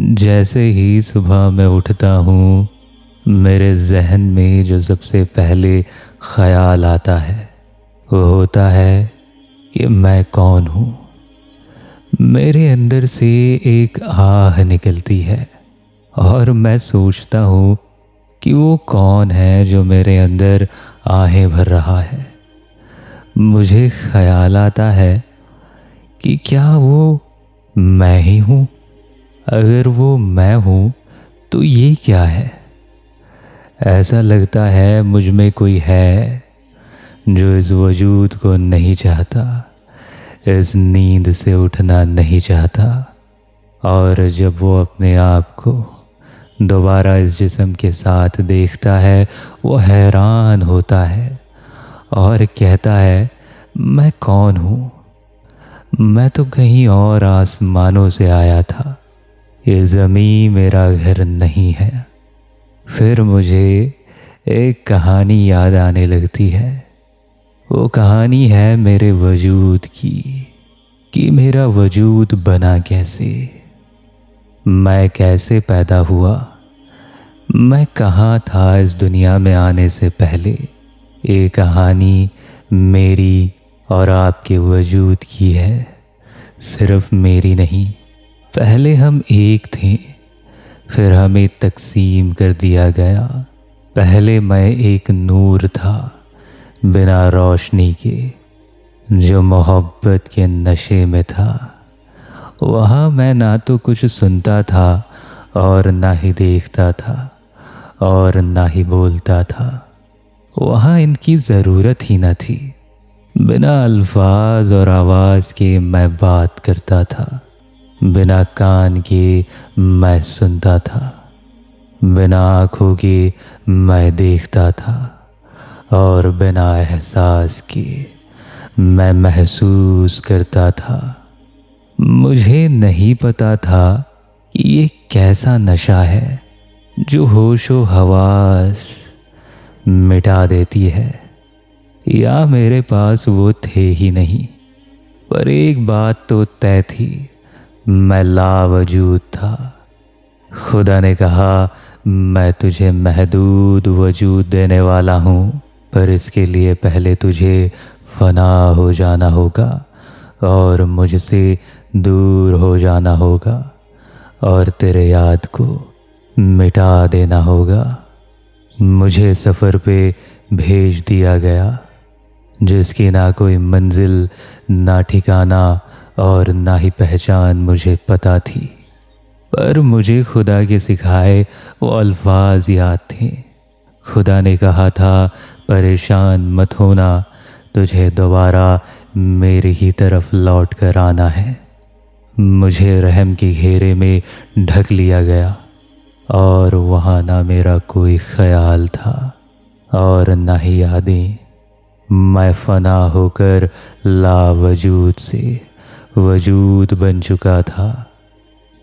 जैसे ही सुबह मैं उठता हूँ, मेरे जहन में जो सबसे पहले ख्याल आता है वो होता है कि मैं कौन हूँ। मेरे अंदर से एक आह निकलती है और मैं सोचता हूँ कि वो कौन है जो मेरे अंदर आहें भर रहा है। मुझे ख्याल आता है कि क्या वो मैं ही हूँ। अगर वो मैं हूँ तो ये क्या है। ऐसा लगता है मुझ में कोई है जो इस वजूद को नहीं चाहता, इस नींद से उठना नहीं चाहता। और जब वो अपने आप को दोबारा इस जिस्म के साथ देखता है, वो हैरान होता है और कहता है, मैं कौन हूँ। मैं तो कहीं और आसमानों से आया था, ये ज़मीं मेरा घर नहीं है। फिर मुझे एक कहानी याद आने लगती है। वो कहानी है मेरे वजूद की, कि मेरा वजूद बना कैसे, मैं कैसे पैदा हुआ, मैं कहाँ था इस दुनिया में आने से पहले। ये कहानी मेरी और आपके वजूद की है, सिर्फ मेरी नहीं। पहले हम एक थे, फिर हमें तकसीम कर दिया गया। पहले मैं एक नूर था बिना रोशनी के, जो मोहब्बत के नशे में था। वहाँ मैं ना तो कुछ सुनता था और ना ही देखता था और ना ही बोलता था। वहाँ इनकी ज़रूरत ही न थी। बिना अल्फाज और आवाज़ के मैं बात करता था, बिना कान के मैं सुनता था, बिना आँखों के मैं देखता था और बिना एहसास के मैं महसूस करता था। मुझे नहीं पता था कि ये कैसा नशा है जो होशो हवास मिटा देती है, या मेरे पास वो थे ही नहीं। पर एक बात तो तय थी, मैं लावजूद था। खुदा ने कहा, मैं तुझे महदूद वजूद देने वाला हूँ, पर इसके लिए पहले तुझे फना हो जाना होगा और मुझसे दूर हो जाना होगा और तेरे याद को मिटा देना होगा। मुझे सफ़र पे भेज दिया गया, जिसकी ना कोई मंजिल, ना ठिकाना और ना ही पहचान मुझे पता थी। पर मुझे खुदा के सिखाए वो अल्फाज याद थे। खुदा ने कहा था, परेशान मत होना, तुझे दोबारा मेरी ही तरफ लौट कर आना है। मुझे रहम के घेरे में ढक लिया गया और वहाँ ना मेरा कोई ख्याल था और ना ही यादें। मैं फना होकर लावजूद से वजूद बन चुका था,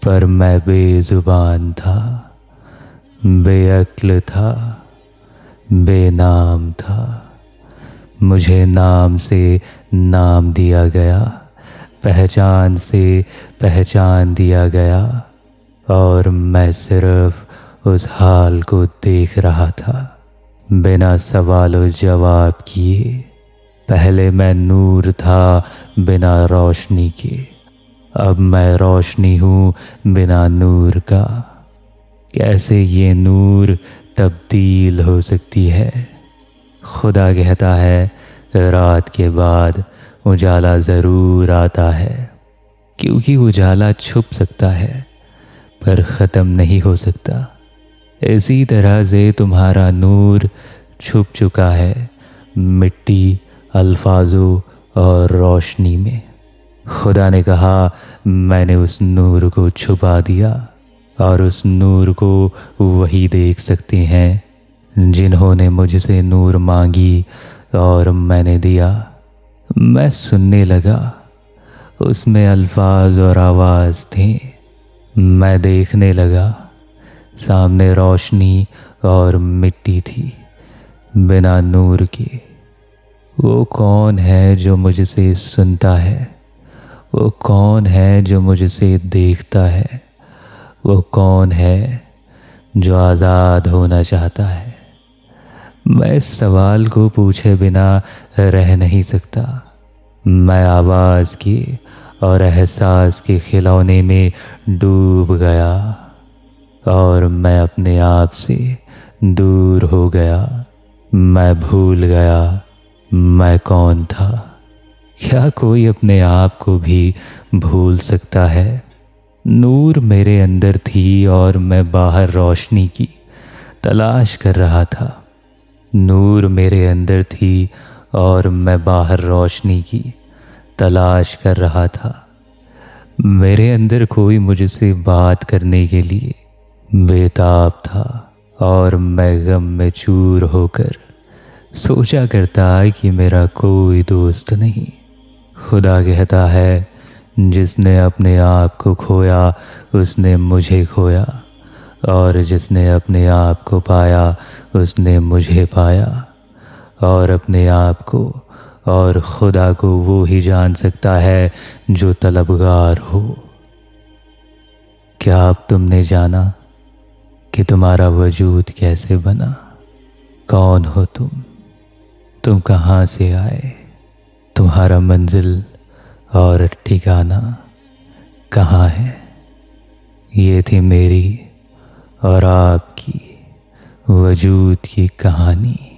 पर मैं बेजुबान था, बेअक्ल था, बेनाम था। मुझे नाम से नाम दिया गया, पहचान से पहचान दिया गया और मैं सिर्फ उस हाल को देख रहा था, बिना सवाल और जवाब किए। पहले मैं नूर था बिना रोशनी के, अब मैं रोशनी हूँ बिना नूर का। कैसे ये नूर तब्दील हो सकती है। खुदा कहता है, रात के बाद उजाला ज़रूर आता है, क्योंकि उजाला छुप सकता है पर ख़त्म नहीं हो सकता। इसी तरह से तुम्हारा नूर छुप चुका है मिट्टी, अल्फाजों और रोशनी में। खुदा ने कहा, मैंने उस नूर को छुपा दिया और उस नूर को वही देख सकते हैं जिन्होंने मुझसे नूर मांगी और मैंने दिया। मैं सुनने लगा, उसमें अल्फाज और आवाज़ थे। मैं देखने लगा, सामने रोशनी और मिट्टी थी बिना नूर के। वो कौन है जो मुझसे सुनता है, वो कौन है जो मुझसे देखता है, वो कौन है जो आज़ाद होना चाहता है? मैं इस सवाल को पूछे बिना रह नहीं सकता। मैं आवाज़ की और एहसास के खिलौने में डूब गया और मैं अपने आप से दूर हो गया। मैं भूल गया मैं कौन था। क्या कोई अपने आप को भी भूल सकता है? नूर मेरे अंदर थी और मैं बाहर रोशनी की तलाश कर रहा था। नूर मेरे अंदर थी और मैं बाहर रोशनी की तलाश कर रहा था। मेरे अंदर कोई मुझसे बात करने के लिए बेताब था और मैं गम में चूर होकर सोचा करता कि मेरा कोई दोस्त नहीं। खुदा कहता है जिसने अपने आप को खोया उसने मुझे खोया, और जिसने अपने आप को पाया उसने मुझे पाया। और अपने आप को और खुदा को वो ही जान सकता है जो तलबगार हो। क्या अब तुमने जाना कि तुम्हारा वजूद कैसे बना? कौन हो तुम कहाँ से आए? तुम्हारा मंजिल और ठिकाना कहाँ है? ये थी मेरी और आपकी वजूद की कहानी।